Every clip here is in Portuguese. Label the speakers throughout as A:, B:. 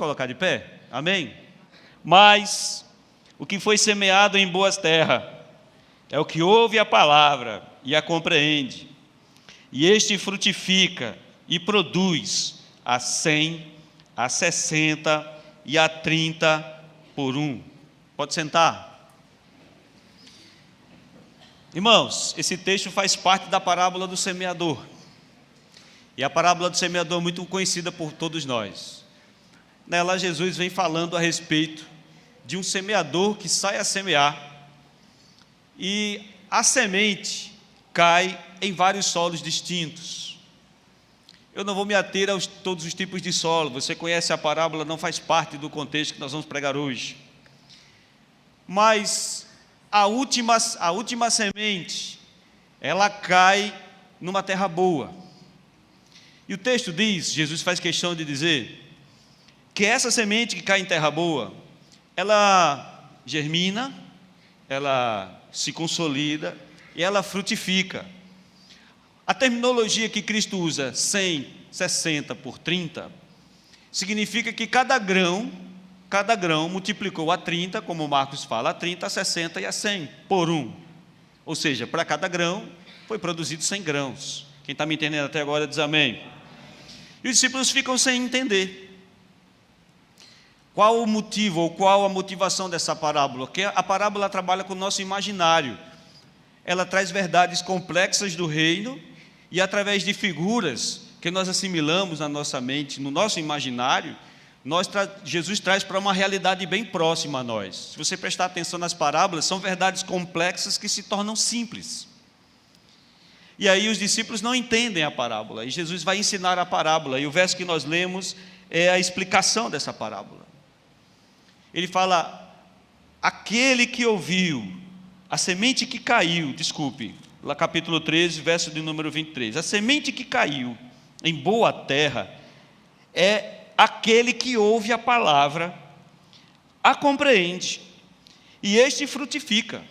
A: colocar de pé? Amém? Mas o que foi semeado em boas terras é o que ouve a palavra e a compreende. E este frutifica e produz a 100, a 60 e a 30 por um. Pode sentar. Irmãos, esse texto faz parte da parábola do semeador. E a parábola do semeador é muito conhecida por todos nós. Nela, Jesus vem falando a respeito de um semeador que sai a semear. E a semente cai em vários solos distintos. Eu não vou me ater a todos os tipos de solo. Você conhece a parábola, não faz parte do contexto que nós vamos pregar hoje. Mas a última semente, ela cai numa terra boa. E o texto diz, Jesus faz questão de dizer, que essa semente que cai em terra boa, ela germina, ela se consolida e ela frutifica. A terminologia que Cristo usa, 100, 60 por 30, significa que cada grão multiplicou a 30, como Marcos fala, a 30, a 60 e a 100 por um. Ou seja, para cada grão foi produzido 100 grãos. Quem está me entendendo até agora diz amém. E os discípulos ficam sem entender. Qual o motivo ou qual a motivação dessa parábola? Porque a parábola trabalha com o nosso imaginário. Ela traz verdades complexas do reino e através de figuras que nós assimilamos na nossa mente, no nosso imaginário, Jesus traz para uma realidade bem próxima a nós. Se você prestar atenção nas parábolas, são verdades complexas que se tornam simples. E aí os discípulos não entendem a parábola, e Jesus vai ensinar a parábola, e o verso que nós lemos é a explicação dessa parábola. Ele fala, aquele que ouviu, a semente que caiu, lá capítulo 13, verso de número 23, a semente que caiu em boa terra é aquele que ouve a palavra, a compreende, e este frutifica.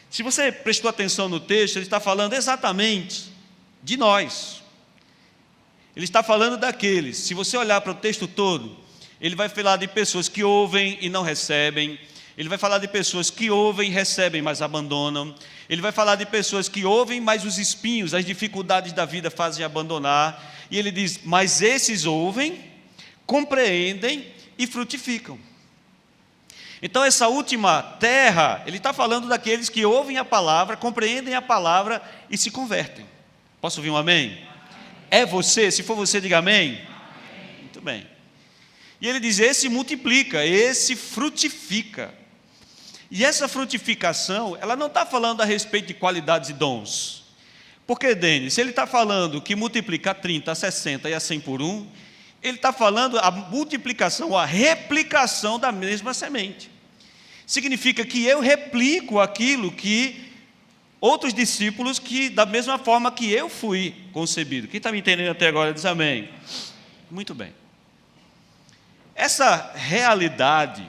A: Se você prestou atenção no texto, ele está falando exatamente de nós. Ele está falando daqueles, se você olhar para o texto todo, ele vai falar de pessoas que ouvem e não recebem, ele vai falar de pessoas que ouvem e recebem, mas abandonam, ele vai falar de pessoas que ouvem, mas os espinhos, as dificuldades da vida fazem abandonar, e ele diz, mas esses ouvem, compreendem e frutificam. Então essa última terra, ele está falando daqueles que ouvem a palavra, compreendem a palavra e se convertem. Posso ouvir um amém? É você? Se for você, diga amém. Muito bem. E ele diz, esse multiplica, esse frutifica. E essa frutificação, ela não está falando a respeito de qualidades e dons. Porque, Denis, se ele está falando que multiplica a 30, a 60 e a 100 por um, ele está falando a multiplicação, a replicação da mesma semente. Significa que eu replico aquilo que outros discípulos, que da mesma forma que eu fui concebido. Quem está me entendendo até agora diz amém. Muito bem. Essa realidade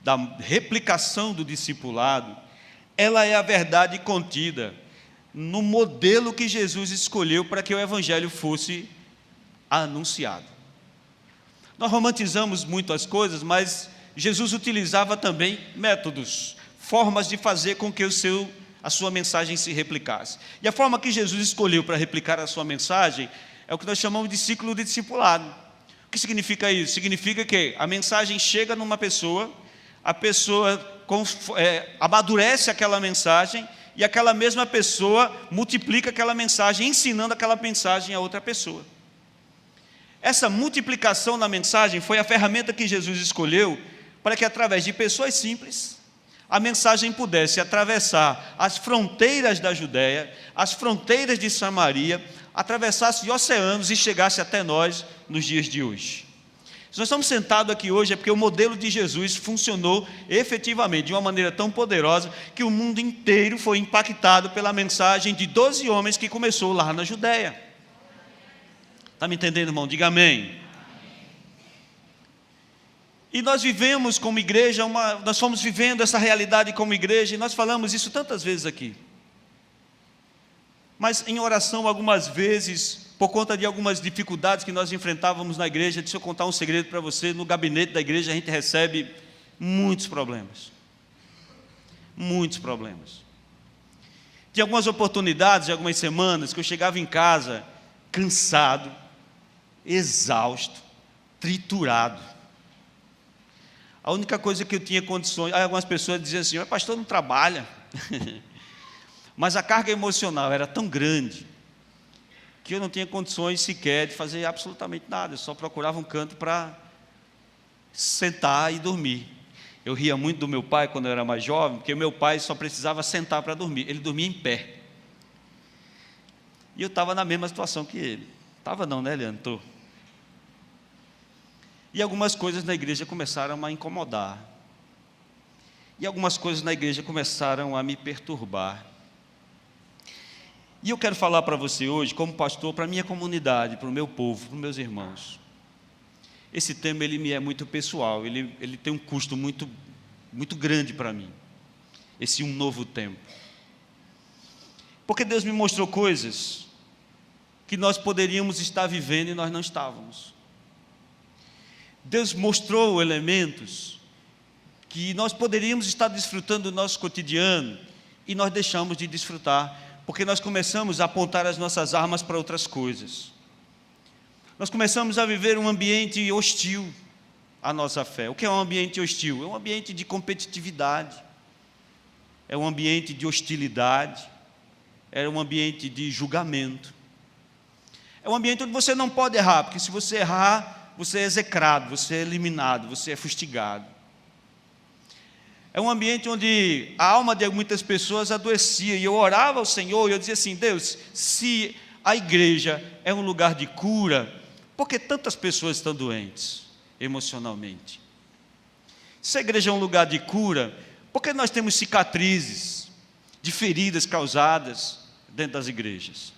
A: da replicação do discipulado, ela é a verdade contida no modelo que Jesus escolheu para que o evangelho fosse anunciado. Nós romantizamos muito as coisas, mas Jesus utilizava também métodos, formas de fazer com que a sua mensagem se replicasse. E a forma que Jesus escolheu para replicar a sua mensagem é o que nós chamamos de ciclo de discipulado. O que significa isso? Significa que a mensagem chega numa pessoa, a pessoa amadurece aquela mensagem e aquela mesma pessoa multiplica aquela mensagem, ensinando aquela mensagem a outra pessoa. Essa multiplicação na mensagem foi a ferramenta que Jesus escolheu para que, através de pessoas simples, a mensagem pudesse atravessar as fronteiras da Judéia, as fronteiras de Samaria, atravessasse oceanos e chegasse até nós nos dias de hoje. Se nós estamos sentados aqui hoje é porque o modelo de Jesus funcionou efetivamente de uma maneira tão poderosa que o mundo inteiro foi impactado pela mensagem de 12 homens que começou lá na Judéia. Está me entendendo, irmão? Diga amém. E nós vivemos como igreja, nós fomos vivendo essa realidade como igreja, e nós falamos isso tantas vezes aqui. Mas em oração, algumas vezes, por conta de algumas dificuldades que nós enfrentávamos na igreja. Deixa eu contar um segredo para você: no gabinete da igreja a gente recebe muitos problemas. Muitos problemas. Tinha algumas oportunidades, de algumas semanas, que eu chegava em casa cansado, exausto, triturado. A única coisa que eu tinha condições, algumas pessoas diziam assim: mas pastor, não trabalha. Mas a carga emocional era tão grande que eu não tinha condições sequer de fazer absolutamente nada. Eu só procurava um canto para sentar e dormir. Eu ria muito do meu pai quando eu era mais jovem, porque o meu pai só precisava sentar para dormir. Ele dormia em pé. E eu estava na mesma situação que ele. Estava não, né, Leandro? Estou. E algumas coisas na igreja começaram a incomodar. E algumas coisas na igreja começaram a me perturbar. E eu quero falar para você hoje, como pastor, para a minha comunidade, para o meu povo, para os meus irmãos. Esse tema ele me é muito pessoal, ele tem um custo muito grande para mim. Esse um novo tempo. Porque Deus me mostrou coisas que nós poderíamos estar vivendo e nós não estávamos. Deus mostrou elementos que nós poderíamos estar desfrutando do nosso cotidiano e nós deixamos de desfrutar, porque nós começamos a apontar as nossas armas para outras coisas. Nós começamos a viver um ambiente hostil à nossa fé. O que é um ambiente hostil? É um ambiente de competitividade, é um ambiente de hostilidade, é um ambiente de julgamento. É um ambiente onde você não pode errar, porque se você errar, você é execrado, você é eliminado, você é fustigado. É um ambiente onde a alma de muitas pessoas adoecia, e eu orava ao Senhor, e eu dizia assim: Deus, se a igreja é um lugar de cura, por que tantas pessoas estão doentes emocionalmente? Se a igreja é um lugar de cura, por que nós temos cicatrizes de feridas causadas dentro das igrejas?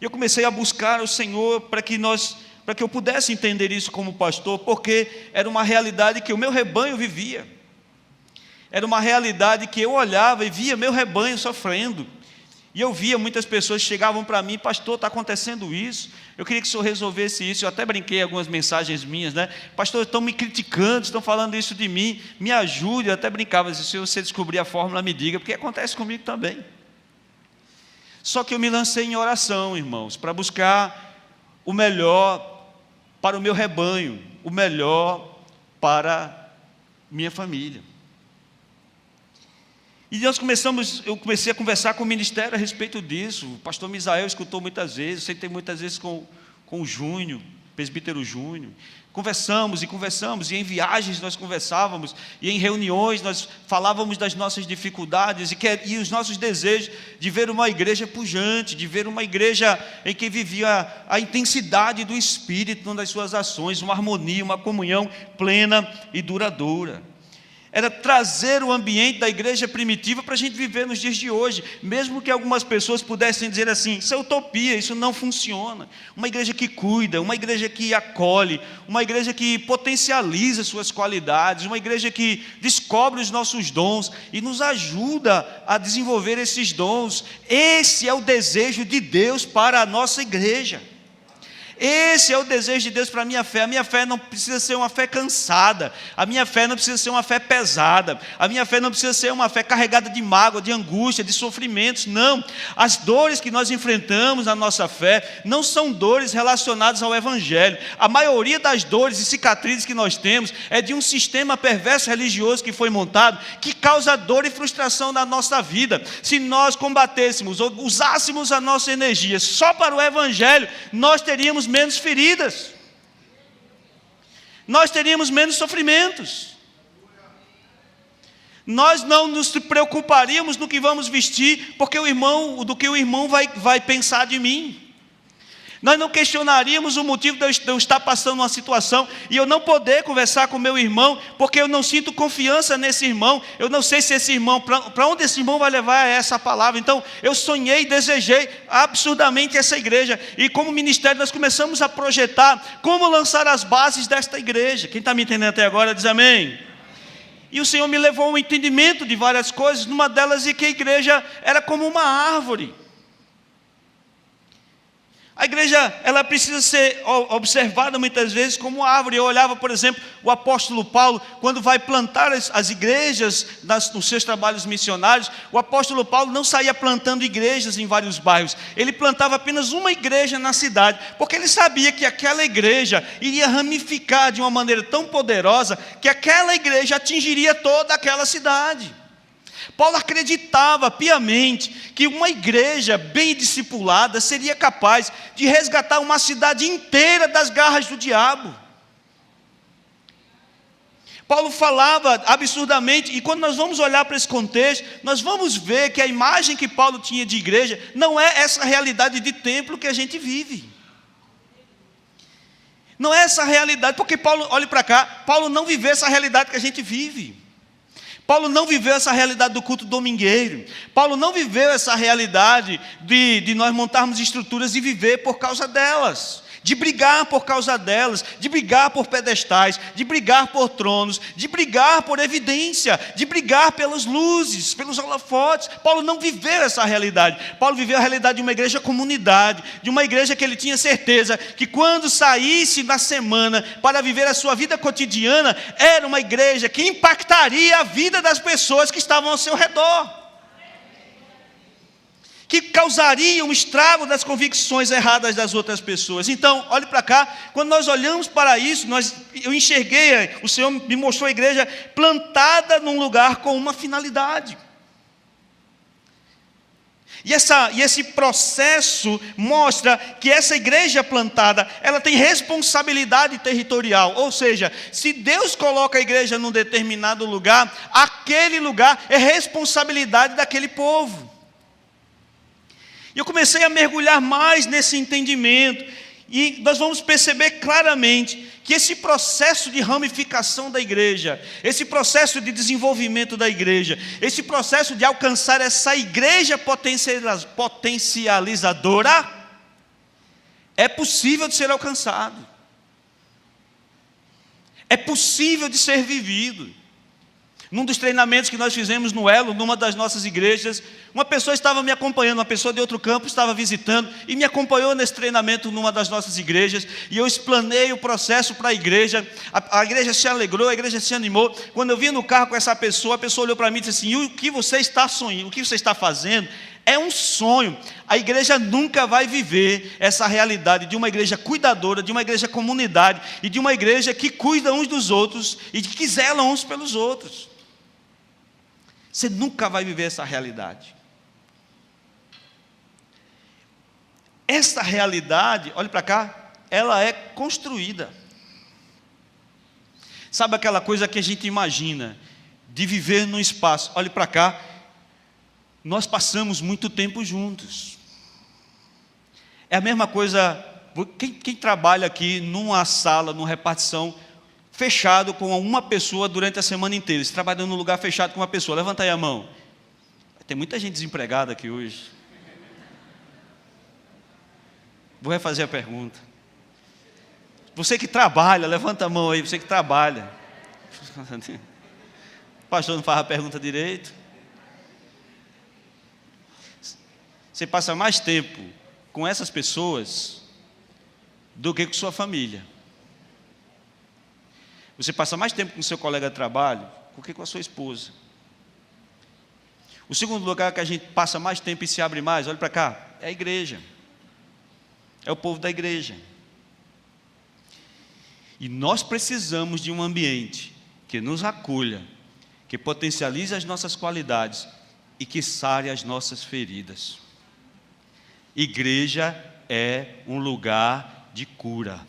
A: E eu comecei a buscar o Senhor para que eu pudesse entender isso como pastor, porque era uma realidade que o meu rebanho vivia. Era uma realidade que eu olhava e via meu rebanho sofrendo. E eu via muitas pessoas que chegavam para mim: pastor, está acontecendo isso, eu queria que o senhor resolvesse isso. Eu até brinquei algumas mensagens minhas, né? Pastor, estão me criticando, estão falando isso de mim, me ajude. Eu até brincava: se você descobrir a fórmula, me diga, porque acontece comigo também. Só que eu me lancei em oração, irmãos, para buscar o melhor para o meu rebanho, o melhor para minha família. E eu comecei a conversar com o ministério a respeito disso. O pastor Misael escutou muitas vezes, eu sentei muitas vezes com o Júnior, presbítero Júnior. Conversamos, e em viagens nós conversávamos, e em reuniões nós falávamos das nossas dificuldades e os nossos desejos de ver uma igreja pujante, de ver uma igreja em que vivia a intensidade do Espírito nas suas ações, uma harmonia, uma comunhão plena e duradoura. Era trazer o ambiente da igreja primitiva para a gente viver nos dias de hoje, mesmo que algumas pessoas pudessem dizer assim: isso é utopia, isso não funciona. Uma igreja que cuida, uma igreja que acolhe, uma igreja que potencializa suas qualidades, uma igreja que descobre os nossos dons e nos ajuda a desenvolver esses dons. Esse é o desejo de Deus para a nossa igreja. Esse é o desejo de Deus para a minha fé. A minha fé não precisa ser uma fé cansada, a minha fé não precisa ser uma fé pesada, a minha fé não precisa ser uma fé carregada de mágoa, de angústia, de sofrimentos. Não, as dores que nós enfrentamos na nossa fé não são dores relacionadas ao Evangelho. A maioria das dores e cicatrizes que nós temos é de um sistema perverso religioso que foi montado, que causa dor e frustração na nossa vida. Se nós combatêssemos ou usássemos a nossa energia só para o Evangelho, nós teríamos menos feridas, nós teríamos menos sofrimentos, nós não nos preocuparíamos no que vamos vestir, porque o irmão vai pensar de mim. Nós não questionaríamos o motivo de eu estar passando uma situação e eu não poder conversar com meu irmão, porque eu não sinto confiança nesse irmão, eu não sei se esse irmão, para onde esse irmão vai levar essa palavra. Então eu sonhei e desejei absurdamente essa igreja, e como ministério nós começamos a projetar como lançar as bases desta igreja. Quem está me entendendo até agora diz amém. E o Senhor me levou ao entendimento de várias coisas, numa delas é que a igreja era como uma árvore. A igreja, ela precisa ser observada muitas vezes como árvore. Eu olhava, por exemplo, o apóstolo Paulo, quando vai plantar as igrejas nos seus trabalhos missionários, o apóstolo Paulo não saía plantando igrejas em vários bairros, ele plantava apenas uma igreja na cidade, porque ele sabia que aquela igreja iria ramificar de uma maneira tão poderosa, que aquela igreja atingiria toda aquela cidade. Paulo acreditava piamente que uma igreja bem discipulada seria capaz de resgatar uma cidade inteira das garras do diabo. Paulo falava absurdamente, e quando nós vamos olhar para esse contexto, nós vamos ver que a imagem que Paulo tinha de igreja não é essa realidade de templo que a gente vive. Não é essa realidade, porque Paulo, olhe para cá, Paulo não viveu essa realidade que a gente vive. Paulo não viveu essa realidade do culto domingueiro. Paulo não viveu essa realidade de nós montarmos estruturas e viver por causa delas, de brigar por causa delas, de brigar por pedestais, de brigar por tronos, de brigar por evidência, de brigar pelas luzes, pelos holofotes. Paulo não viveu essa realidade. Paulo viveu a realidade de uma igreja comunidade, de uma igreja que ele tinha certeza que quando saísse na semana para viver a sua vida cotidiana, era uma igreja que impactaria a vida das pessoas que estavam ao seu redor, que causaria um estrago das convicções erradas das outras pessoas. Então, olhe para cá, quando nós olhamos para isso, eu enxerguei, o Senhor me mostrou a igreja plantada num lugar com uma finalidade. E esse processo mostra que essa igreja plantada, ela tem responsabilidade territorial, ou seja, se Deus coloca a igreja num determinado lugar, aquele lugar é responsabilidade daquele povo. E eu comecei a mergulhar mais nesse entendimento, e nós vamos perceber claramente que esse processo de ramificação da igreja, esse processo de desenvolvimento da igreja, esse processo de alcançar essa igreja potencializadora, é possível de ser alcançado, é possível de ser vivido. Num dos treinamentos que nós fizemos no Elo, numa das nossas igrejas, uma pessoa estava me acompanhando, uma pessoa de outro campo estava visitando e me acompanhou nesse treinamento numa das nossas igrejas, e eu explanei o processo para a igreja igreja se alegrou, a igreja se animou. Quando eu vim no carro com essa pessoa, a pessoa olhou para mim e disse assim: o que você está sonhando, o que você está fazendo é um sonho. A igreja nunca vai viver essa realidade de uma igreja cuidadora, de uma igreja comunidade, e de uma igreja que cuida uns dos outros e que zela uns pelos outros. Você nunca vai viver essa realidade. Essa realidade, olhe para cá, ela é construída. Sabe aquela coisa que a gente imagina, de viver num espaço? Olhe para cá, nós passamos muito tempo juntos. É a mesma coisa, quem trabalha aqui numa sala, numa repartição, fechado com uma pessoa durante a semana inteira, você trabalha num lugar fechado com uma pessoa, levanta aí a mão. Tem muita gente desempregada aqui hoje. Vou refazer a pergunta. Você que trabalha, levanta a mão aí, você que trabalha. O pastor não faz a pergunta direito. Você passa mais tempo com essas pessoas do que com sua família. Você passa mais tempo com seu colega de trabalho do que com a sua esposa. O segundo lugar que a gente passa mais tempo e se abre mais, olha para cá, é a igreja. É o povo da igreja. E nós precisamos de um ambiente que nos acolha, que potencialize as nossas qualidades e que sare as nossas feridas. Igreja é um lugar de cura.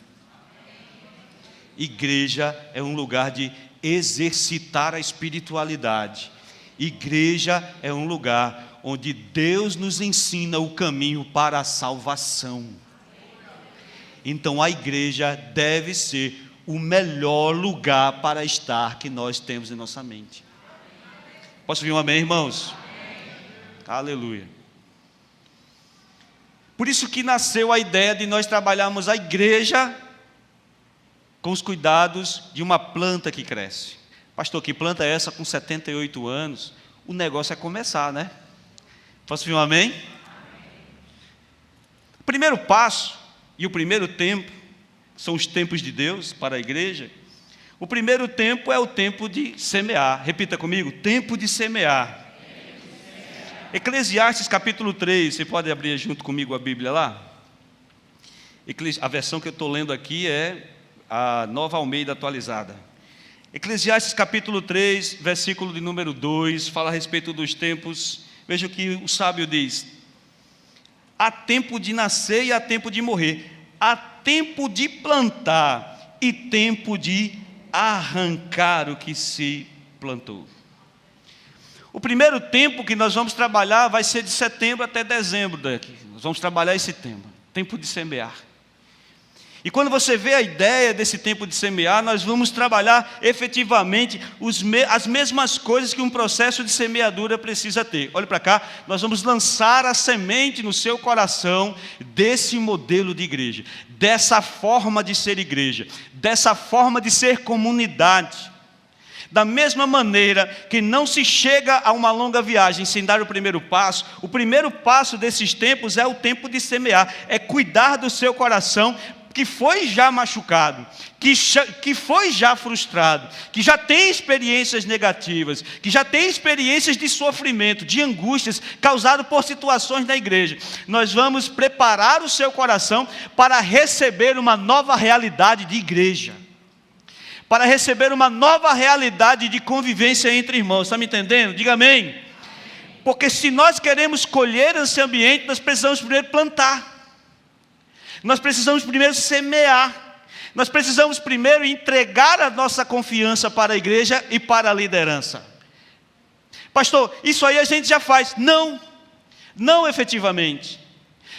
A: Igreja é um lugar de exercitar a espiritualidade. Igreja é um lugar onde Deus nos ensina o caminho para a salvação. Então a igreja deve ser o melhor lugar para estar que nós temos em nossa mente. Posso ouvir um amém, irmãos? Amém. Aleluia. Por isso que nasceu a ideia de nós trabalharmos a igreja com os cuidados de uma planta que cresce. Pastor, que planta é essa com 78 anos? O negócio é começar, né? Posso ouvir um amém? primeiro passo e o primeiro tempo são os tempos de Deus para a igreja. O primeiro tempo é o tempo de semear. Repita comigo: tempo de semear. Eclesiastes capítulo 3, você pode abrir junto comigo a Bíblia lá? A versão que eu estou lendo aqui é a Nova Almeida atualizada. Eclesiastes capítulo 3, versículo de número 2, fala a respeito dos tempos. Veja o que o sábio diz: há tempo de nascer e há tempo de morrer, há tempo de plantar e tempo de arrancar o que se plantou. O primeiro tempo que nós vamos trabalhar vai ser de setembro até dezembro daqui. Nós vamos trabalhar esse tempo de semear. E quando você vê a ideia desse tempo de semear, nós vamos trabalhar efetivamente as mesmas coisas que um processo de semeadura precisa ter. Olha para cá, nós vamos lançar a semente no seu coração desse modelo de igreja, dessa forma de ser igreja, dessa forma de ser comunidade. Da mesma maneira que não se chega a uma longa viagem sem dar o primeiro passo desses tempos é o tempo de semear, é cuidar do seu coração, que foi já machucado, que foi já frustrado, que já tem experiências negativas, que já tem experiências de sofrimento, de angústias causado por situações na igreja. Nós vamos preparar o seu coração para receber uma nova realidade de igreja, para receber uma nova realidade de convivência entre irmãos. Está me entendendo? Diga amém. Porque se nós queremos colher esse ambiente, nós precisamos primeiro plantar. Nós precisamos primeiro semear. Nós precisamos primeiro entregar a nossa confiança para a igreja e para a liderança. Pastor, isso aí a gente já faz. Não efetivamente.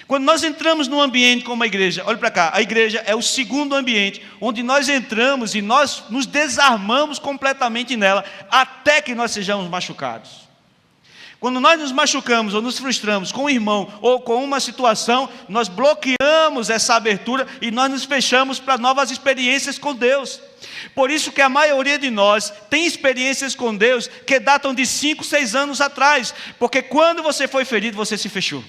A: Quando nós entramos num ambiente como a igreja, olha para cá, a igreja é o segundo ambiente onde nós entramos e nós nos desarmamos completamente nela, até que nós sejamos machucados. Quando nós nos machucamos ou nos frustramos com um irmão ou com uma situação, nós bloqueamos essa abertura e nós nos fechamos para novas experiências com Deus. Por isso que a maioria de nós tem experiências com Deus que datam de 5, 6 anos atrás, porque quando você foi ferido, você se fechou.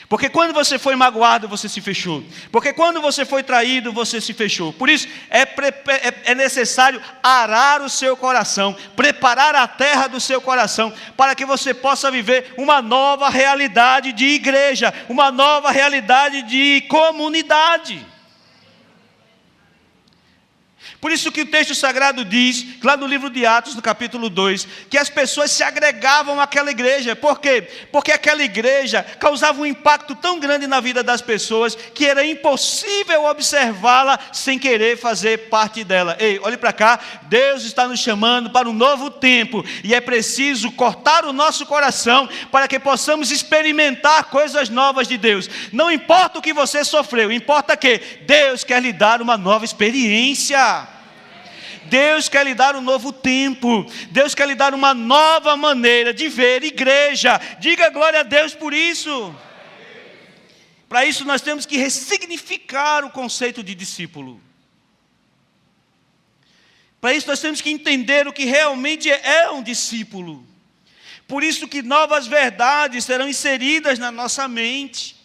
A: Porque quando você foi magoado, você se fechou. Porque quando você foi traído, você se fechou. Por isso, é necessário arar o seu coração, preparar a terra do seu coração, para que você possa viver uma nova realidade de igreja, uma nova realidade de comunidade. Por isso que o texto sagrado diz, lá no livro de Atos, no capítulo 2, que as pessoas se agregavam àquela igreja. Por quê? Porque aquela igreja causava um impacto tão grande na vida das pessoas, que era impossível observá-la sem querer fazer parte dela. Ei, olhe para cá, Deus está nos chamando para um novo tempo, e é preciso cortar o nosso coração, para que possamos experimentar coisas novas de Deus. Não importa o que você sofreu, importa que Deus quer lhe dar uma nova experiência. Deus quer lhe dar um novo tempo. Deus quer lhe dar uma nova maneira de ver igreja. Diga glória a Deus por isso. Para isso nós temos que ressignificar o conceito de discípulo. Para isso nós temos que entender o que realmente é um discípulo. Por isso que novas verdades serão inseridas na nossa mente.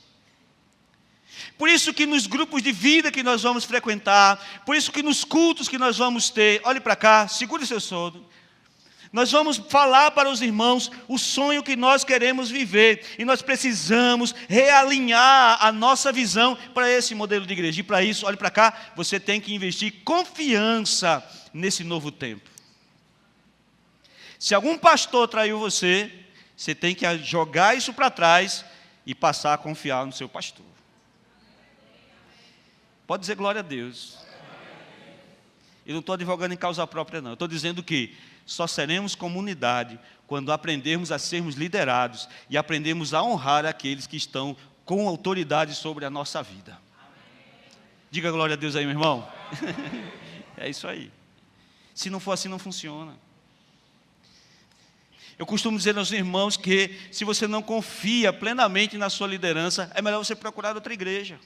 A: Por isso que nos grupos de vida que nós vamos frequentar, por isso que nos cultos que nós vamos ter, olhe para cá, segure seu sono, nós vamos falar para os irmãos o sonho que nós queremos viver, e nós precisamos realinhar a nossa visão para esse modelo de igreja. E para isso, olhe para cá, você tem que investir confiança nesse novo tempo. Se algum pastor traiu você, você tem que jogar isso para trás e passar a confiar no seu pastor. Pode dizer glória a Deus. Eu não estou advogando em causa própria, não. Eu estou dizendo que só seremos comunidade quando aprendermos a sermos liderados e aprendermos a honrar aqueles que estão com autoridade sobre a nossa vida. Diga glória a Deus aí, meu irmão. É isso aí. Se não for assim, não funciona. Eu costumo dizer aos irmãos que se você não confia plenamente na sua liderança, é melhor você procurar outra igreja.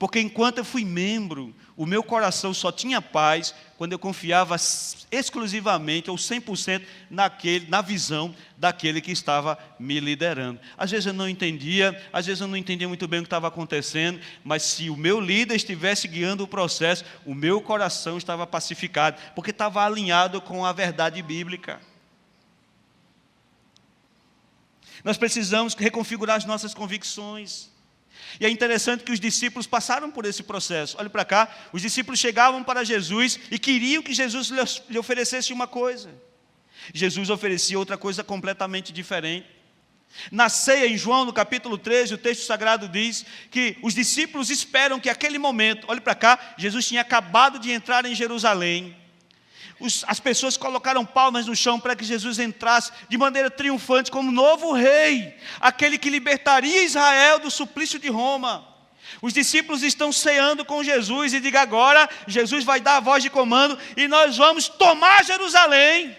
A: Porque enquanto eu fui membro, o meu coração só tinha paz quando eu confiava exclusivamente ou 100% na visão daquele que estava me liderando. Às vezes eu não entendia, muito bem o que estava acontecendo, mas se o meu líder estivesse guiando o processo, o meu coração estava pacificado, porque estava alinhado com a verdade bíblica. Nós precisamos reconfigurar as nossas convicções. E é interessante que os discípulos passaram por esse processo. Olhe para cá, os discípulos chegavam para Jesus e queriam que Jesus lhe oferecesse uma coisa. Jesus oferecia outra coisa completamente diferente. Na ceia, em João, no capítulo 13, o texto sagrado diz que os discípulos esperam que aquele momento, olhe para cá, Jesus tinha acabado de entrar em Jerusalém. As pessoas colocaram palmas no chão para que Jesus entrasse de maneira triunfante como novo rei, aquele que libertaria Israel do suplício de Roma. Os discípulos estão ceando com Jesus e diga agora, Jesus vai dar a voz de comando e nós vamos tomar Jerusalém.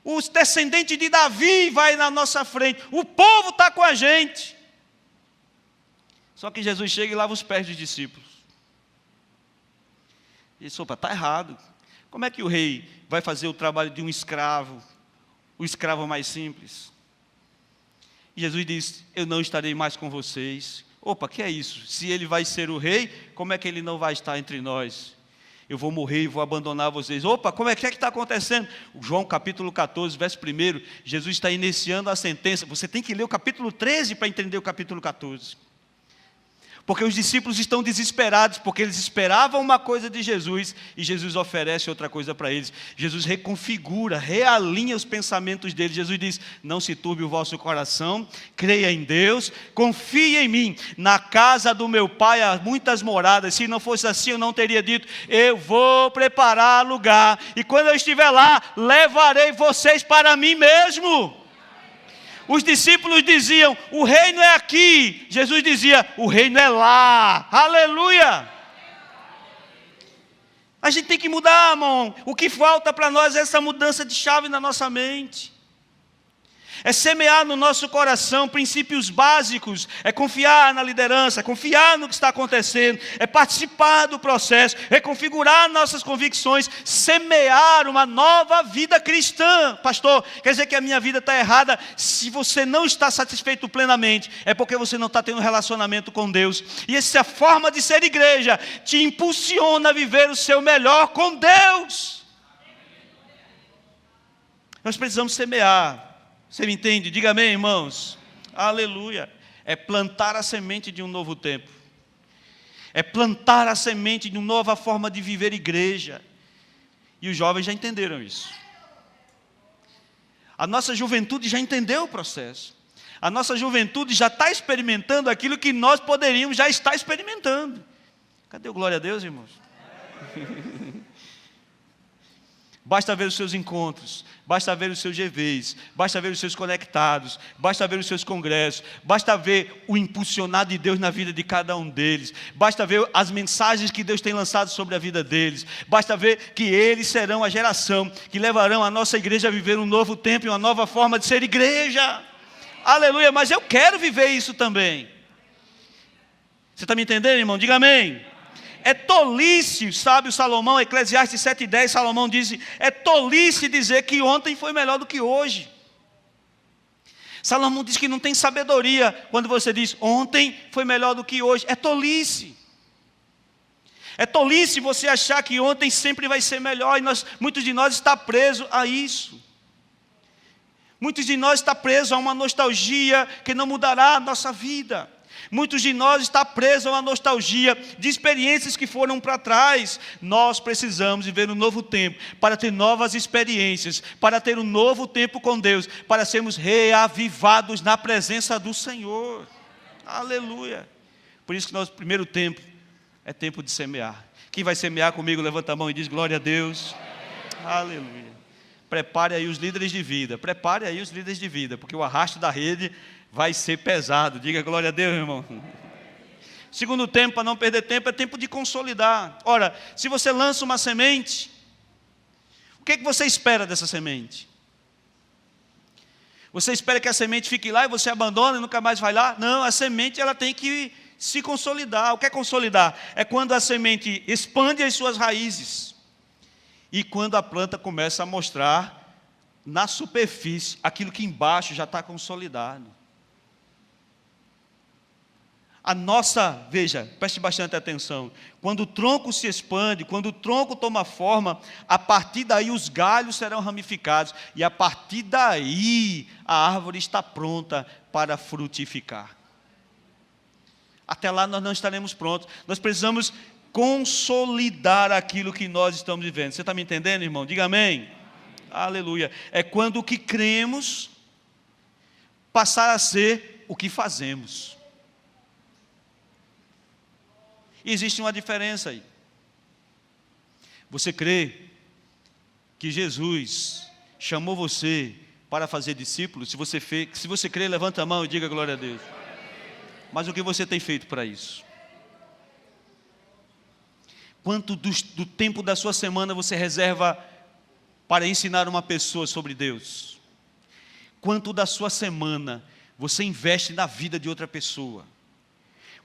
A: O descendente de Davi vai na nossa frente, o povo está com a gente. Só que Jesus chega e lava os pés dos discípulos. E disse, opa, está errado. Como é que o rei vai fazer o trabalho de um escravo, o escravo mais simples? E Jesus disse, eu não estarei mais com vocês. Opa, que é isso? Se ele vai ser o rei, como é que ele não vai estar entre nós? Eu vou morrer e vou abandonar vocês. Opa, como é que está acontecendo? João capítulo 14, verso 1, Jesus está iniciando a sentença. Você tem que ler o capítulo 13 para entender o capítulo 14. Porque os discípulos estão desesperados, porque eles esperavam uma coisa de Jesus, e Jesus oferece outra coisa para eles. Jesus reconfigura, realinha os pensamentos deles. Jesus diz, não se turbe o vosso coração, creia em Deus, confie em mim. Na casa do meu pai há muitas moradas, se não fosse assim eu não teria dito, eu vou preparar lugar, e quando eu estiver lá, levarei vocês para mim mesmo. Os discípulos diziam, o reino é aqui. Jesus dizia, o reino é lá. Aleluia! A gente tem que mudar, irmão. O que falta para nós é essa mudança de chave na nossa mente. É semear no nosso coração princípios básicos, é confiar na liderança, confiar no que está acontecendo, é participar do processo, é configurar nossas convicções, semear uma nova vida cristã. Pastor, quer dizer que a minha vida está errada? Se você não está satisfeito plenamente, é porque você não está tendo um relacionamento com Deus. E essa forma de ser igreja te impulsiona a viver o seu melhor com Deus. Nós precisamos semear. Você me entende? Diga amém, irmãos. Aleluia. É plantar a semente de um novo tempo. É plantar a semente de uma nova forma de viver igreja. E os jovens já entenderam isso. A nossa juventude já entendeu o processo. A nossa juventude já está experimentando aquilo que nós poderíamos já estar experimentando. Cadê o glória a Deus, irmãos? Basta ver os seus encontros, basta ver os seus GVs, basta ver os seus conectados, basta ver os seus congressos, basta ver o impulsionado de Deus na vida de cada um deles, basta ver as mensagens que Deus tem lançado sobre a vida deles, basta ver que eles serão a geração que levarão a nossa igreja a viver um novo tempo e uma nova forma de ser igreja. Aleluia, mas eu quero viver isso também. Você está me entendendo, irmão? Diga amém. É tolice, sabe o Salomão, Eclesiastes 7:10, Salomão diz, é tolice dizer que ontem foi melhor do que hoje. Salomão diz que não tem sabedoria quando você diz, ontem foi melhor do que hoje. É tolice. É tolice você achar que ontem sempre vai ser melhor, e muitos de nós está preso a isso. Muitos de nós está preso a uma nostalgia que não mudará a nossa vida. Muitos de nós estão presos a uma nostalgia de experiências que foram para trás. Nós precisamos viver um novo tempo, para ter novas experiências, para ter um novo tempo com Deus, para sermos reavivados na presença do Senhor. Aleluia. Por isso que nosso primeiro tempo é tempo de semear. Quem vai semear comigo, levanta a mão e diz glória a Deus. Aleluia. Prepare aí os líderes de vida, porque o arrasto da rede vai ser pesado. Diga glória a Deus, irmão. Segundo tempo, para não perder tempo, é tempo de consolidar. Ora, se você lança uma semente, o que você espera dessa semente? Você espera que a semente fique lá e você abandona e nunca mais vai lá? Não, a semente ela tem que se consolidar. O que é consolidar? É quando a semente expande as suas raízes e quando a planta começa a mostrar na superfície aquilo que embaixo já está consolidado. Veja, preste bastante atenção, quando o tronco se expande, quando o tronco toma forma, a partir daí os galhos serão ramificados, e a partir daí a árvore está pronta para frutificar. Até lá nós não estaremos prontos, nós precisamos consolidar aquilo que nós estamos vivendo. Você está me entendendo, irmão? Diga amém. Aleluia. É quando o que cremos passar a ser o que fazemos. E existe uma diferença aí. Você crê que Jesus chamou você para fazer discípulos? Se você crê, levanta a mão e diga glória a Deus. Mas o que você tem feito para isso? Quanto do tempo da sua semana você reserva para ensinar uma pessoa sobre Deus? Quanto da sua semana você investe na vida de outra pessoa?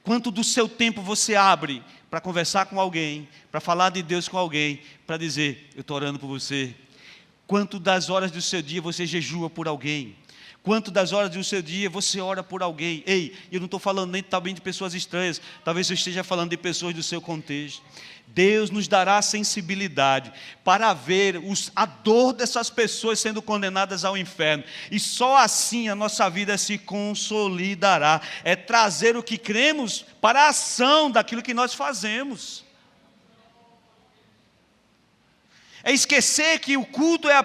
A: Quanto do seu tempo você abre para conversar com alguém, para falar de Deus com alguém, para dizer, eu estou orando por você? Quanto das horas do seu dia você jejua por alguém? Quanto das horas do seu dia você ora por alguém? Ei, eu não estou falando nem também de pessoas estranhas, talvez eu esteja falando de pessoas do seu contexto. Deus nos dará sensibilidade para ver a dor dessas pessoas sendo condenadas ao inferno. E só assim a nossa vida se consolidará. É trazer o que cremos para a ação daquilo que nós fazemos. É esquecer que o culto é a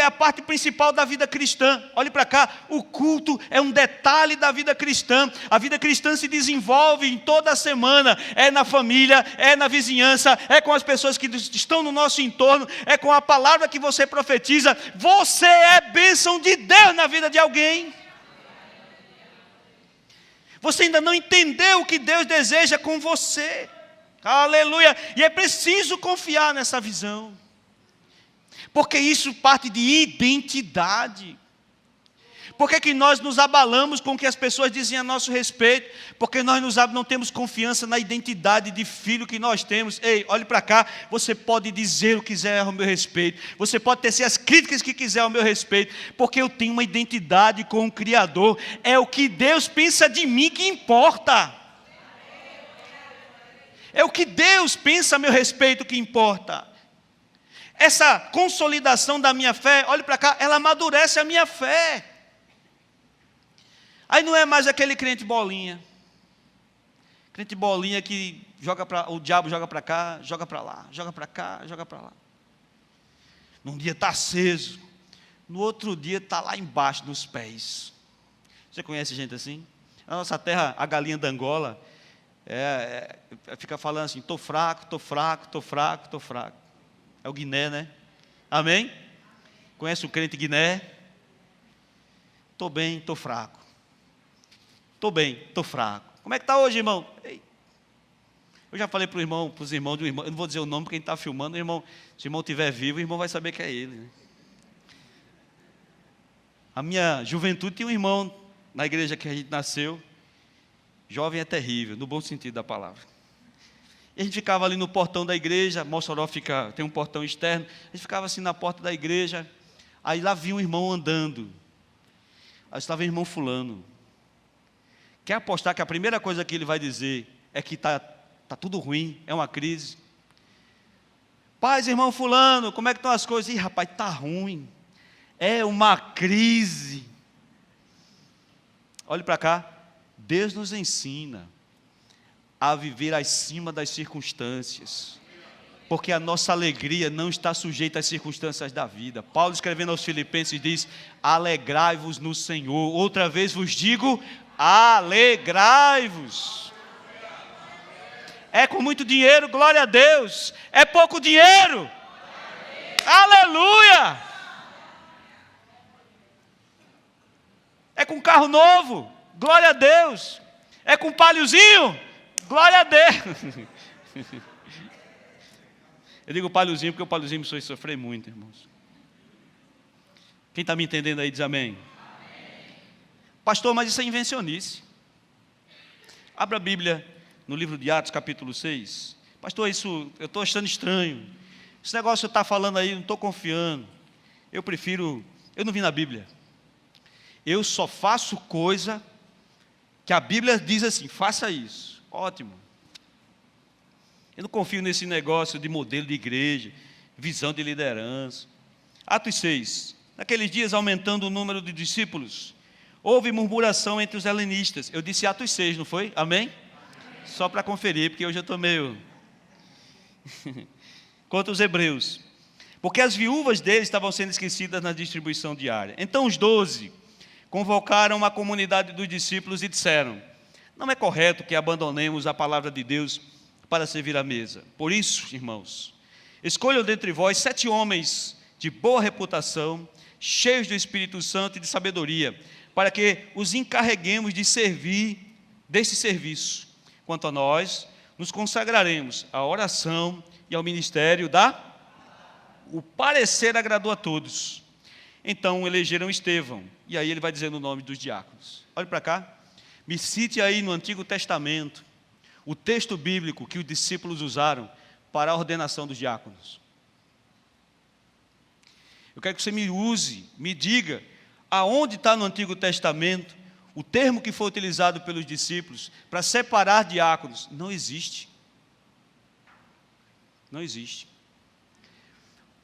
A: parte principal da vida cristã. Olhe para cá, o culto é um detalhe da vida cristã. A vida cristã se desenvolve em toda a semana. É na família, é na vizinhança, é com as pessoas que estão no nosso entorno, é com a palavra que você profetiza. Você é bênção de Deus na vida de alguém. Você ainda não entendeu o que Deus deseja com você. Aleluia, e é preciso confiar nessa visão, porque isso parte de identidade. Por que nós nos abalamos com o que as pessoas dizem a nosso respeito? Porque nós não temos confiança na identidade de filho que nós temos. Ei, olhe para cá, você pode dizer o que quiser ao meu respeito, você pode tecer as críticas que quiser ao meu respeito, porque eu tenho uma identidade com o Criador. É o que Deus pensa de mim que importa. É o que Deus pensa a meu respeito que importa. Essa consolidação da minha fé, olhe para cá, ela amadurece a minha fé. Aí não é mais aquele crente bolinha. Crente bolinha que o diabo joga para cá, joga para lá, joga para cá, joga para lá. Num dia está aceso, no outro dia está lá embaixo nos pés. Você conhece gente assim? Na nossa terra, a galinha da Angola, fica falando assim, estou fraco, estou fraco, estou fraco, estou fraco. É o Guiné, né? Amém? Conhece o crente Guiné? Estou bem, estou fraco. Estou bem, estou fraco. Como é que está hoje, irmão? Ei. Eu já falei para os irmãos do irmão, eu não vou dizer o nome porque quem está filmando, irmão, se o irmão estiver vivo, o irmão vai saber que é ele. Né? A minha juventude tinha um irmão na igreja que a gente nasceu. Jovem é terrível, no bom sentido da palavra. E a gente ficava ali no portão da igreja, Mossoró tem um portão externo, a gente ficava assim na porta da igreja, aí lá vinha um irmão andando, aí estava o irmão fulano. Quer apostar que a primeira coisa que ele vai dizer é que está tudo ruim, é uma crise? Paz, irmão fulano, como é que estão as coisas? Ih, rapaz, está ruim, é uma crise. Olhe para cá. Deus nos ensina a viver acima das circunstâncias, porque a nossa alegria não está sujeita às circunstâncias da vida. Paulo, escrevendo aos Filipenses, diz, alegrai-vos no Senhor. Outra vez vos digo, alegrai-vos. É com muito dinheiro, glória a Deus. É pouco dinheiro, aleluia. É com carro novo, glória a Deus. É com palhozinho? Glória a Deus. Eu digo palhozinho porque o palhozinho me fez sofrer muito, irmãos. Quem está me entendendo aí diz amém. Pastor, mas isso é invencionice. Abra a Bíblia no livro de Atos, capítulo 6. Pastor, isso eu estou achando estranho. Esse negócio que está falando aí, não estou confiando. Eu não vi na Bíblia. Eu só faço coisa que a Bíblia diz assim, faça isso. Ótimo. Eu não confio nesse negócio de modelo de igreja, visão de liderança. Atos 6. Naqueles dias, aumentando o número de discípulos, houve murmuração entre os helenistas. Eu disse Atos 6, não foi? Amém? Só para conferir, porque hoje eu estou meio... Contra os hebreus. Porque as viúvas deles estavam sendo esquecidas na distribuição diária. Então os 12 convocaram uma comunidade dos discípulos e disseram: não é correto que abandonemos a palavra de Deus para servir à mesa. Por isso, irmãos, escolham dentre vós 7 homens de boa reputação, cheios do Espírito Santo e de sabedoria, para que os encarreguemos de servir desse serviço. Quanto a nós, nos consagraremos à oração e ao ministério O parecer agradou a todos. Então elegeram Estevão. E aí ele vai dizendo o nome dos diáconos. Olhe para cá. Me cite aí no Antigo Testamento o texto bíblico que os discípulos usaram para a ordenação dos diáconos. Eu quero que você me diga aonde está no Antigo Testamento o termo que foi utilizado pelos discípulos para separar diáconos. Não existe. Não existe.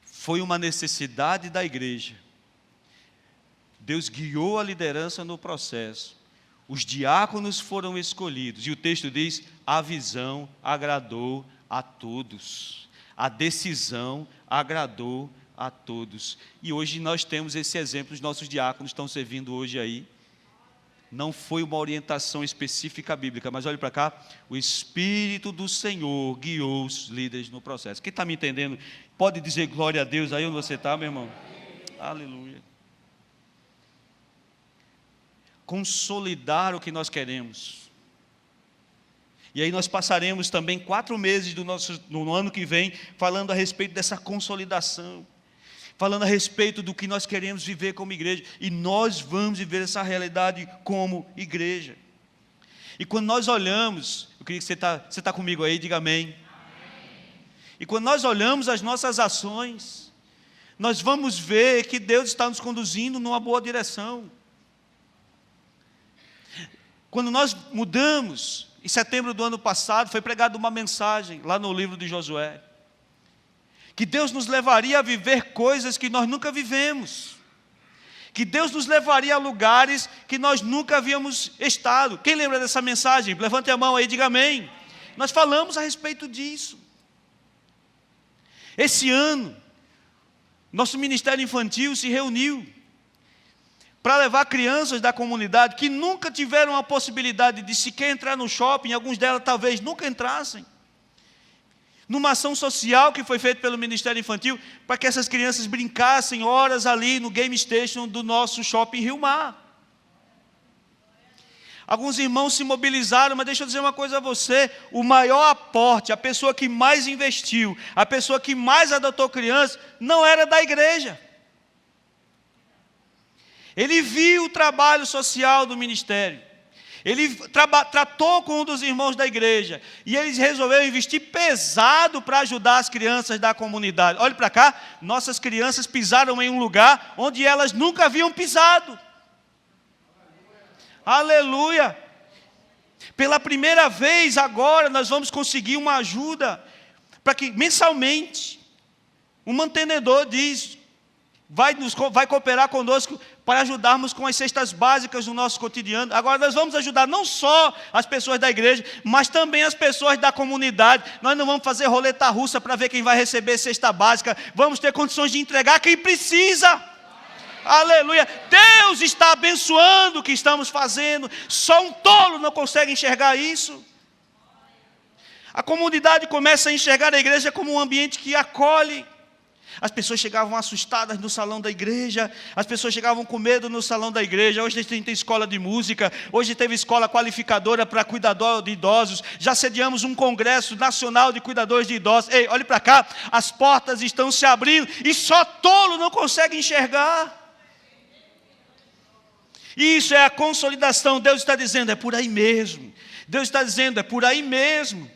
A: Foi uma necessidade da igreja. Deus guiou a liderança no processo. Os diáconos foram escolhidos. E o texto diz: a visão agradou a todos. A decisão agradou a todos. E hoje nós temos esse exemplo. Os nossos diáconos estão servindo hoje aí. Não foi uma orientação específica bíblica, mas olhe para cá, o Espírito do Senhor guiou os líderes no processo. Quem está me entendendo, pode dizer glória a Deus aí onde você está, meu irmão? Aleluia. Consolidar o que nós queremos. E aí nós passaremos também 4 meses no ano que vem, falando a respeito dessa consolidação. Falando a respeito do que nós queremos viver como igreja. E nós vamos viver essa realidade como igreja. E quando nós olhamos, eu queria que você está comigo aí, diga amém. E quando nós olhamos as nossas ações, nós vamos ver que Deus está nos conduzindo numa boa direção. Quando nós mudamos, em setembro do ano passado, foi pregada uma mensagem lá no livro de Josué, que Deus nos levaria a viver coisas que nós nunca vivemos, que Deus nos levaria a lugares que nós nunca havíamos estado. Quem lembra dessa mensagem? Levante a mão aí e diga amém. Nós falamos a respeito disso. Esse ano, nosso ministério infantil se reuniu para levar crianças da comunidade que nunca tiveram a possibilidade de sequer entrar no shopping, alguns delas talvez nunca entrassem, numa ação social que foi feita pelo Ministério Infantil, para que essas crianças brincassem horas ali no Game Station do nosso shopping Rio Mar. Alguns irmãos se mobilizaram, mas deixa eu dizer uma coisa a você, o maior aporte, a pessoa que mais investiu, a pessoa que mais adotou crianças, não era da igreja. Ele viu o trabalho social do ministério. Ele tratou com um dos irmãos da igreja. E eles resolveram investir pesado para ajudar as crianças da comunidade. Olhe para cá, nossas crianças pisaram em um lugar onde elas nunca haviam pisado. Aleluia! Pela primeira vez agora nós vamos conseguir uma ajuda para que mensalmente um mantenedor vai cooperar conosco para ajudarmos com as cestas básicas do nosso cotidiano. Agora nós vamos ajudar não só as pessoas da igreja, mas também as pessoas da comunidade. Nós não vamos fazer roleta russa para ver quem vai receber cesta básica. Vamos ter condições de entregar quem precisa. Aleluia! Deus está abençoando o que estamos fazendo. Só um tolo não consegue enxergar isso. A comunidade começa a enxergar a igreja como um ambiente que acolhe. As pessoas chegavam assustadas no salão da igreja, as pessoas chegavam com medo no salão da igreja. Hoje tem escola de música, hoje teve escola qualificadora para cuidador de idosos, já sediamos um congresso nacional de cuidadores de idosos. Ei, olhe para cá, as portas estão se abrindo e só tolo não consegue enxergar. Isso é a consolidação. Deus está dizendo, é por aí mesmo. Deus está dizendo, é por aí mesmo.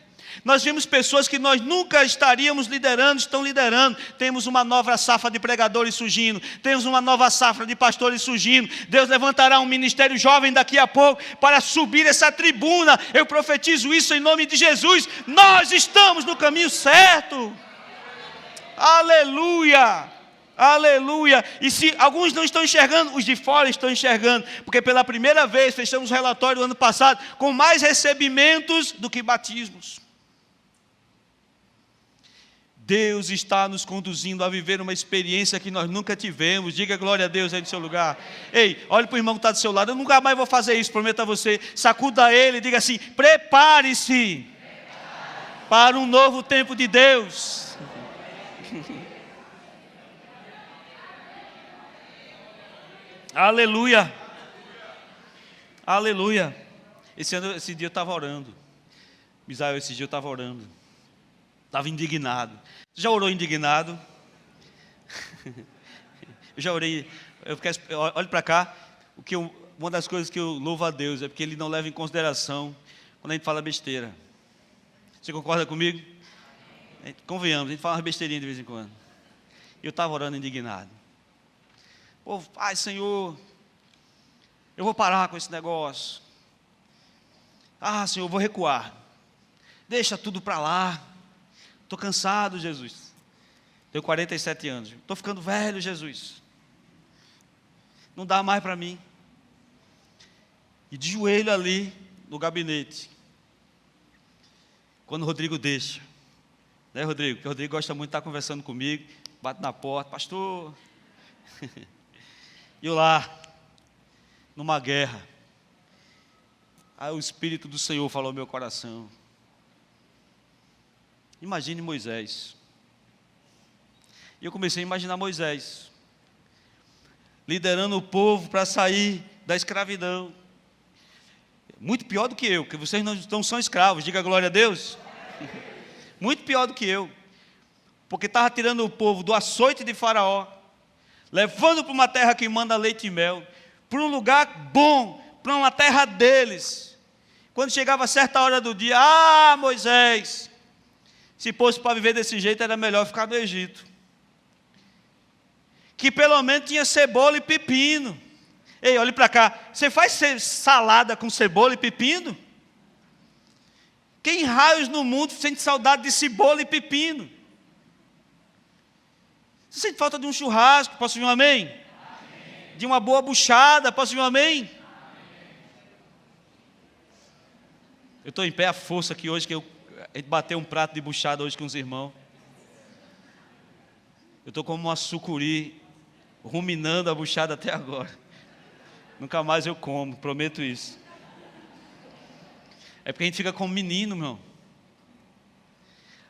A: Nós vemos pessoas que nós nunca estaríamos liderando, estão liderando. Temos uma nova safra de pregadores surgindo, temos uma nova safra de pastores surgindo. Deus levantará um ministério jovem daqui a pouco para subir essa tribuna. Eu profetizo isso em nome de Jesus. Nós estamos no caminho certo. Aleluia, aleluia. E se alguns não estão enxergando, os de fora estão enxergando, porque pela primeira vez fechamos o relatório do ano passado com mais recebimentos do que batismos. Deus está nos conduzindo a viver uma experiência que nós nunca tivemos. Diga glória a Deus aí no seu lugar. Ei, olhe para o irmão que está do seu lado. Eu nunca mais vou fazer isso, prometo a você. Sacuda ele e diga assim: prepare-se para um novo tempo de Deus. Aleluia, aleluia. Esse dia eu estava orando. Misael, esse dia eu estava orando. Estava indignado. Você já orou indignado? Eu já orei. Olhe para cá. Uma das coisas que eu louvo a Deus é porque Ele não leva em consideração quando a gente fala besteira. Você concorda comigo? Convenhamos, a gente fala uma besteirinha de vez em quando. Eu estava orando indignado. Pô, ai Senhor, eu vou parar com esse negócio. Ah, Senhor, eu vou recuar. Deixa tudo para lá. Estou cansado, Jesus. Tenho 47 anos. Estou ficando velho, Jesus. Não dá mais para mim. E de joelho ali, no gabinete. Quando o Rodrigo deixa. Né, Rodrigo? Porque o Rodrigo gosta muito de estar conversando comigo. Bate na porta. Pastor. E eu lá, numa guerra. Aí o Espírito do Senhor falou ao meu coração. Imagine Moisés. E eu comecei a imaginar Moisés liderando o povo para sair da escravidão. Muito pior do que eu, porque vocês não são escravos, diga glória a Deus. Muito pior do que eu, porque estava tirando o povo do açoite de Faraó, levando para uma terra que manda leite e mel, para um lugar bom, para uma terra deles. Quando chegava a certa hora do dia, Moisés, se fosse para viver desse jeito, era melhor ficar no Egito. Que pelo menos tinha cebola e pepino. Ei, olhe para cá. Você faz salada com cebola e pepino? Quem raios no mundo sente saudade de cebola e pepino? Você sente falta de um churrasco? Posso ouvir um amém? Amém. De uma boa buchada? Posso ouvir um amém? Amém. Eu estou em pé à força aqui hoje, que a gente bateu um prato de buchada hoje com os irmãos. Eu estou como uma sucuri, ruminando a buchada até agora. Nunca mais eu como, prometo isso. É porque a gente fica como menino, meu.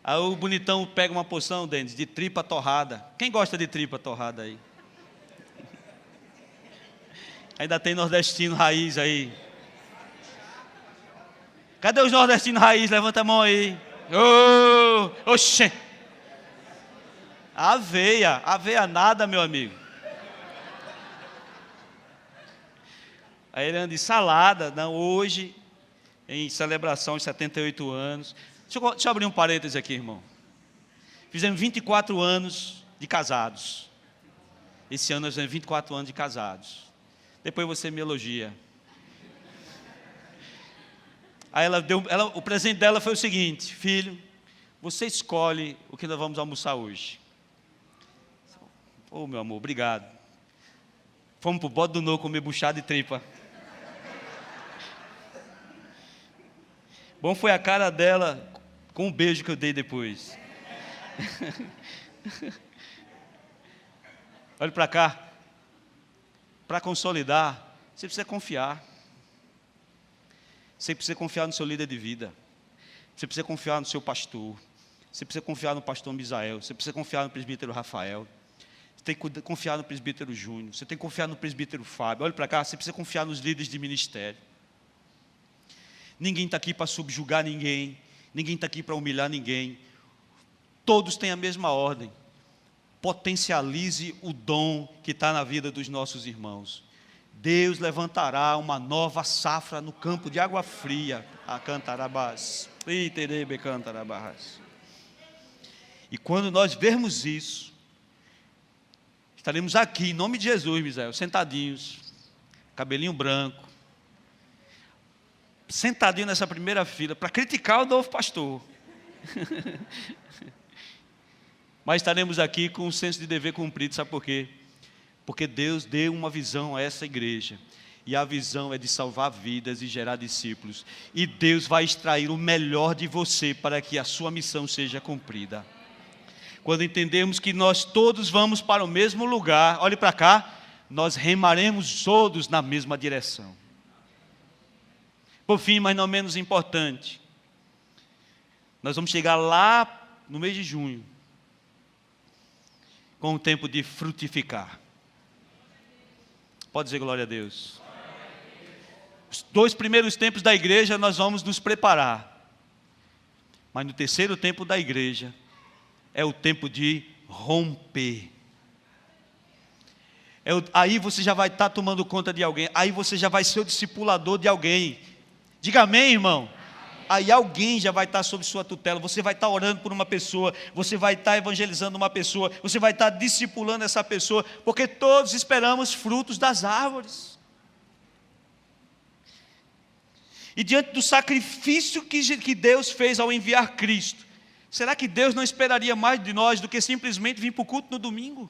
A: Aí o bonitão pega uma porção, Denis, de tripa torrada. Quem gosta de tripa torrada aí? Ainda tem nordestino raiz aí. Cadê os nordestinos raiz? Levanta a mão aí. Oxê. Aveia nada, meu amigo. Aí ele anda de salada, não, hoje, em celebração de 78 anos. Deixa eu abrir um parêntese aqui, irmão. Fizemos 24 anos de casados. Esse ano nós fizemos 24 anos de casados. Depois você me elogia. Aí o presente dela foi o seguinte: filho, você escolhe o que nós vamos almoçar hoje. Meu amor, obrigado. Fomos para o Bode do Novo comer buchada e tripa. Bom foi a cara dela com o beijo que eu dei depois. Olha para cá. Para consolidar, você precisa confiar. Você precisa confiar no seu líder de vida. Você precisa confiar no seu pastor. Você precisa confiar no pastor Misael. Você precisa confiar no presbítero Rafael. Você tem que confiar no presbítero Júnior. Você tem que confiar no presbítero Fábio. Olha para cá, você precisa confiar nos líderes de ministério. Ninguém está aqui para subjugar ninguém. Ninguém está aqui para humilhar ninguém. Todos têm a mesma ordem. Potencialize o dom que está na vida dos nossos irmãos. Deus levantará uma nova safra no campo de água fria. A cantarabás. E quando nós vermos isso, estaremos aqui, em nome de Jesus, Misael, sentadinhos, cabelinho branco, sentadinho nessa primeira fila, para criticar o novo pastor. Mas estaremos aqui com um senso de dever cumprido, sabe por quê? Porque Deus deu uma visão a essa igreja, e a visão é de salvar vidas e gerar discípulos, e Deus vai extrair o melhor de você, para que a sua missão seja cumprida. Quando entendemos que nós todos vamos para o mesmo lugar, olhe para cá, nós remaremos todos na mesma direção. Por fim, mas não menos importante, nós vamos chegar lá no mês de junho, com o tempo de frutificar. Pode dizer glória a Deus. Os 2 primeiros tempos da igreja nós vamos nos preparar, mas no terceiro tempo da igreja é o tempo de romper. Aí você já vai estar tomando conta de alguém, aí você já vai ser o discipulador de alguém. Diga amém, irmão. Aí alguém já vai estar sob sua tutela, você vai estar orando por uma pessoa, você vai estar evangelizando uma pessoa, você vai estar discipulando essa pessoa, porque todos esperamos frutos das árvores. E diante do sacrifício que Deus fez ao enviar Cristo, será que Deus não esperaria mais de nós do que simplesmente vir para o culto no domingo?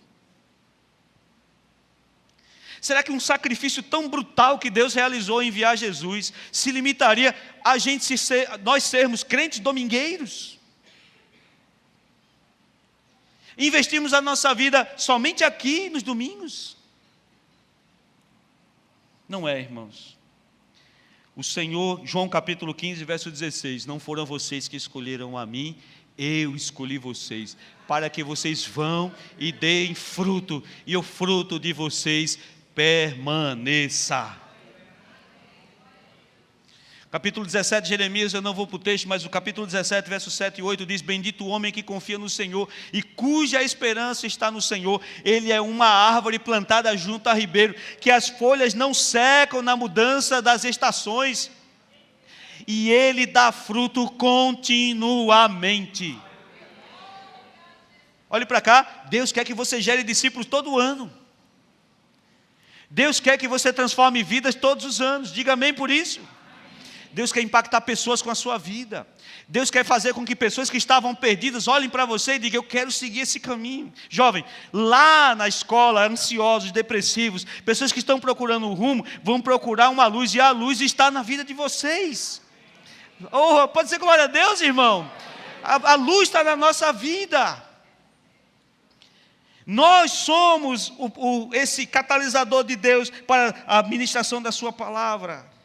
A: Será que um sacrifício tão brutal que Deus realizou em enviar Jesus se limitaria a nós sermos crentes domingueiros? Investimos a nossa vida somente aqui nos domingos? Não é, irmãos. O Senhor, João capítulo 15, verso 16, não foram vocês que escolheram a mim, eu escolhi vocês, para que vocês vão e deem fruto, e o fruto de vocês permaneça. Capítulo 17 de Jeremias, eu não vou para o texto, mas o capítulo 17, versos 7 e 8 diz: bendito o homem que confia no Senhor e cuja esperança está no Senhor. Ele é uma árvore plantada junto a ribeiro, que as folhas não secam na mudança das estações, e ele dá fruto continuamente. Olhe para cá, Deus quer que você gere discípulos todo ano. Deus quer que você transforme vidas todos os anos. Diga amém por isso. Deus quer impactar pessoas com a sua vida. Deus quer fazer com que pessoas que estavam perdidas olhem para você e digam: eu quero seguir esse caminho. Jovem, lá na escola, ansiosos, depressivos, pessoas que estão procurando um rumo, vão procurar uma luz, e a luz está na vida de vocês. Oh, pode ser glória a Deus, irmão. A luz está na nossa vida. Nós somos esse catalisador de Deus para a ministração da sua palavra.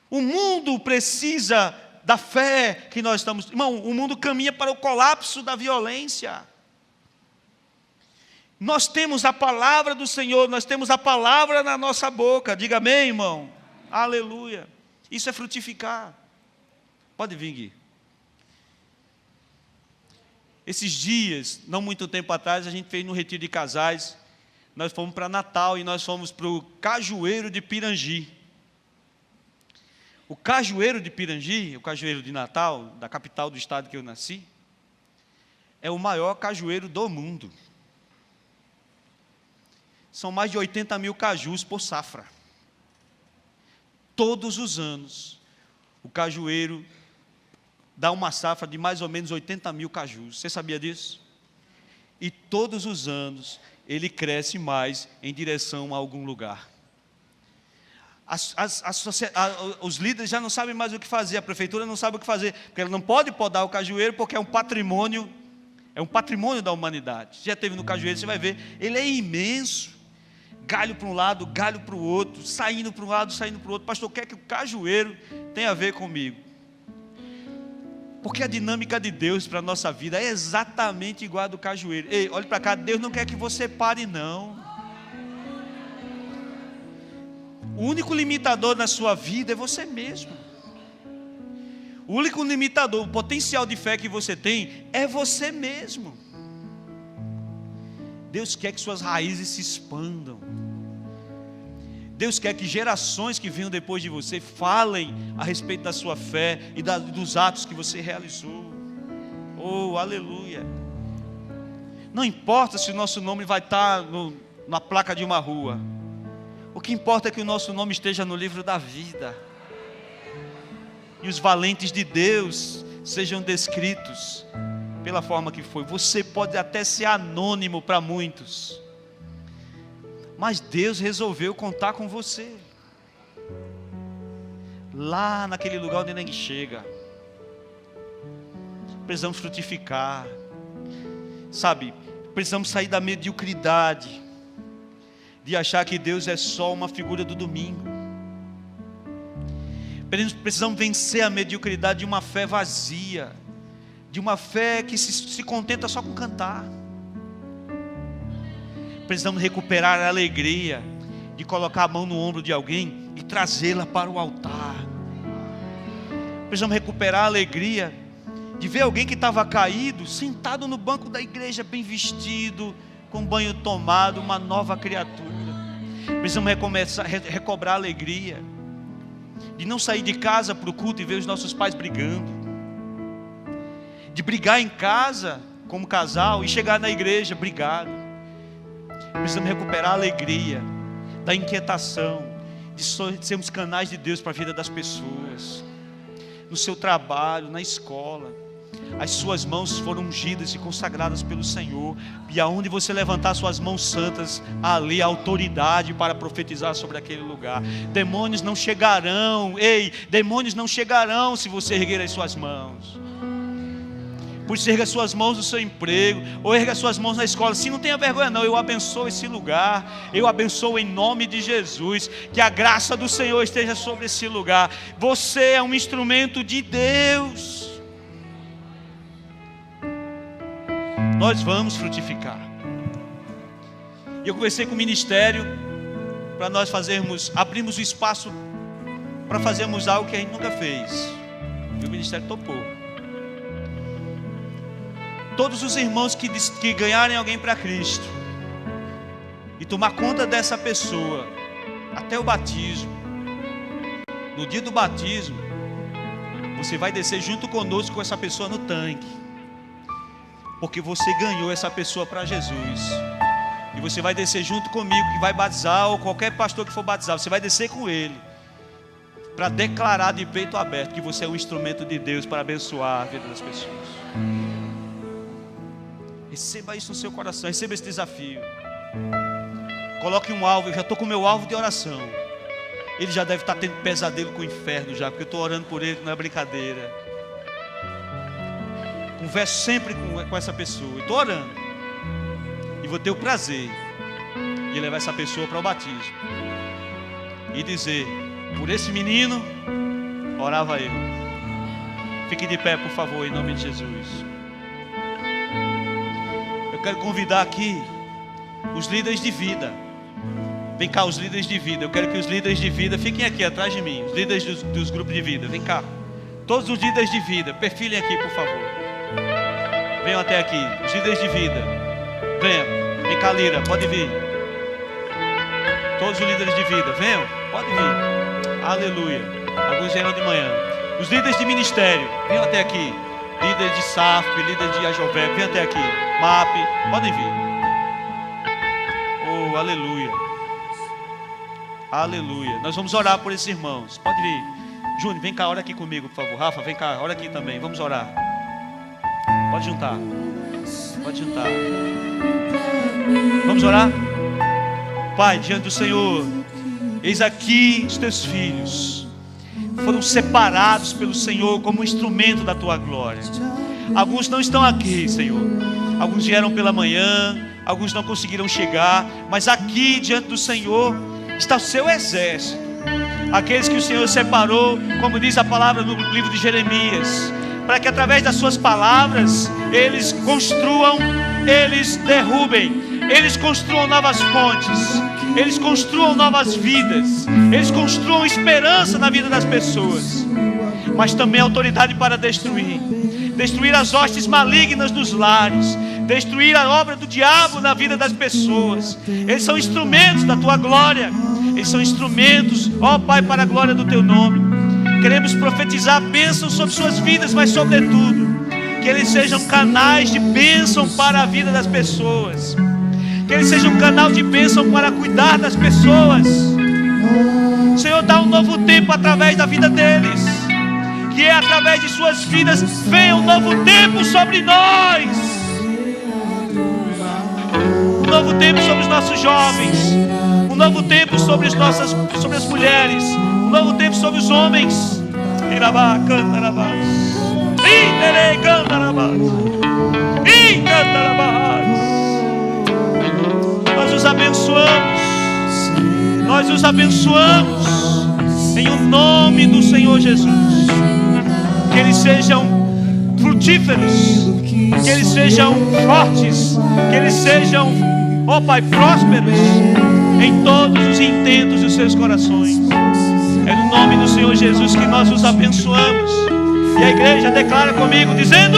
A: O mundo precisa da fé que nós estamos. Irmão, o mundo caminha para o colapso da violência. Nós temos a palavra do Senhor, nós temos a palavra na nossa boca. Diga amém, irmão. Aleluia. Isso é frutificar. Pode vir, Gui. Esses dias, não muito tempo atrás, a gente fez no retiro de casais. Nós fomos para Natal e nós fomos para o Cajueiro de Pirangi. O Cajueiro de Pirangi, o Cajueiro de Natal, da capital do estado que eu nasci, é o maior cajueiro do mundo. São mais de 80 mil cajus por safra. Todos os anos, o cajueiro dá uma safra de mais ou menos 80 mil cajus. Você sabia disso? E todos os anos, ele cresce mais em direção a algum lugar. Os líderes já não sabem mais o que fazer, a prefeitura não sabe o que fazer, porque ela não pode podar o cajueiro, porque é um patrimônio da humanidade. Já esteve no cajueiro, você vai ver, ele é imenso, galho para um lado, galho para o outro, saindo para um lado, saindo para o outro. Pastor, o que é que o cajueiro tem a ver comigo? Porque a dinâmica de Deus para a nossa vida é exatamente igual a do cajueiro. Ei, olhe para cá, Deus não quer que você pare, não. O único limitador na sua vida é você mesmo. O único limitador, o potencial de fé que você tem é você mesmo. Deus quer que suas raízes se expandam. Deus quer que gerações que venham depois de você falem a respeito da sua fé e dos atos que você realizou. Oh, aleluia. Não importa se o nosso nome vai estar na placa de uma rua. O que importa é que o nosso nome esteja no livro da vida. E os valentes de Deus sejam descritos pela forma que foi. Você pode até ser anônimo para muitos, mas Deus resolveu contar com você. Lá naquele lugar onde ninguém chega. Precisamos frutificar. Sabe, precisamos sair da mediocridade de achar que Deus é só uma figura do domingo. Precisamos vencer a mediocridade de uma fé vazia, de uma fé que se contenta só com cantar. Precisamos recuperar a alegria de colocar a mão no ombro de alguém e trazê-la para o altar. Precisamos recuperar a alegria de ver alguém que estava caído, sentado no banco da igreja, bem vestido, com banho tomado, uma nova criatura. Precisamos recobrar a alegria de não sair de casa para o culto e ver os nossos pais brigando, de brigar em casa como casal e chegar na igreja brigado. Precisamos recuperar a alegria da inquietação de sermos canais de Deus para a vida das pessoas, no seu trabalho, na escola. As suas mãos foram ungidas e consagradas pelo Senhor, e aonde você levantar suas mãos santas, ali há autoridade para profetizar sobre aquele lugar. Demônios não chegarão, demônios não chegarão se você erguer as suas mãos. Por isso, erga as suas mãos no seu emprego, ou erga as suas mãos na escola. Se não tenha vergonha não, eu abençoo esse lugar, eu abençoo em nome de Jesus, que a graça do Senhor esteja sobre esse lugar. Você é um instrumento de Deus. Nós vamos frutificar. E eu conversei com o ministério para nós abrirmos o espaço para fazermos algo que a gente nunca fez. E o ministério topou. Todos os irmãos que ganharem alguém para Cristo e tomar conta dessa pessoa até o batismo, no dia do batismo, você vai descer junto conosco com essa pessoa no tanque, porque você ganhou essa pessoa para Jesus. E você vai descer junto comigo, que vai batizar, ou qualquer pastor que for batizar, você vai descer com ele, para declarar de peito aberto que você é um instrumento de Deus para abençoar a vida das pessoas. Receba isso no seu coração, receba esse desafio. Coloque um alvo. Eu já estou com o meu alvo de oração. Ele já deve estar tendo pesadelo com o inferno já, porque eu estou orando por ele, não é brincadeira. Converso sempre com essa pessoa, estou orando, e vou ter o prazer de levar essa pessoa para o batismo e dizer: por esse menino orava eu. Fique de pé, por favor, em nome de Jesus. Eu quero convidar aqui os líderes de vida. Vem cá, os líderes de vida. Eu quero que os líderes de vida fiquem aqui atrás de mim. Os líderes dos grupos de vida. Vem cá. Todos os líderes de vida, perfilem aqui, por favor. Venham até aqui. Os líderes de vida. Venham. Vem cá, Lira. Pode vir. Todos os líderes de vida. Venham. Pode vir. Aleluia. Alguns vieram de manhã. Os líderes de ministério. Venham até aqui. Líderes de SAF, líderes de Ajovep. Venham até aqui. MAP. Podem vir. Oh, aleluia. Aleluia. Nós vamos orar por esses irmãos. Pode vir. Júnior, vem cá, ora aqui comigo, por favor. Rafa, vem cá, ora aqui também. Vamos orar. Pode juntar. Pode juntar. Vamos orar? Pai, diante do Senhor, eis aqui os teus filhos. Foram separados pelo Senhor como instrumento da tua glória. Alguns não estão aqui, Senhor. Alguns vieram pela manhã, alguns não conseguiram chegar. Mas aqui, diante do Senhor, está o seu exército. Aqueles que o Senhor separou, como diz a palavra no livro de Jeremias, para que através das suas palavras eles construam, eles derrubem, eles construam novas fontes, eles construam novas vidas, eles construam esperança na vida das pessoas, mas também autoridade para destruir as hostes malignas dos lares, destruir a obra do diabo na vida das pessoas. Eles são instrumentos da tua glória. Eles são instrumentos, ó Pai, para a glória do Teu nome. Queremos profetizar bênçãos sobre suas vidas, mas sobretudo, que eles sejam canais de bênção para a vida das pessoas. Que eles sejam um canal de bênção para cuidar das pessoas. Senhor, dá um novo tempo através da vida deles. Que é através de suas vidas venha um novo tempo sobre nós. Um novo tempo sobre os nossos jovens. Um novo tempo sobre as mulheres. Um novo tempo sobre os homens. Irabá, cantarabá. Intere, cantarabá. Incantarabá. Nós os abençoamos. Nós os abençoamos. Em o nome do Senhor Jesus. Que eles sejam frutíferos. Que eles sejam fortes. Que eles sejam, ó Pai, prósperos em todos os intentos dos seus corações. É no nome do Senhor Jesus que nós os abençoamos. E a igreja declara comigo, dizendo: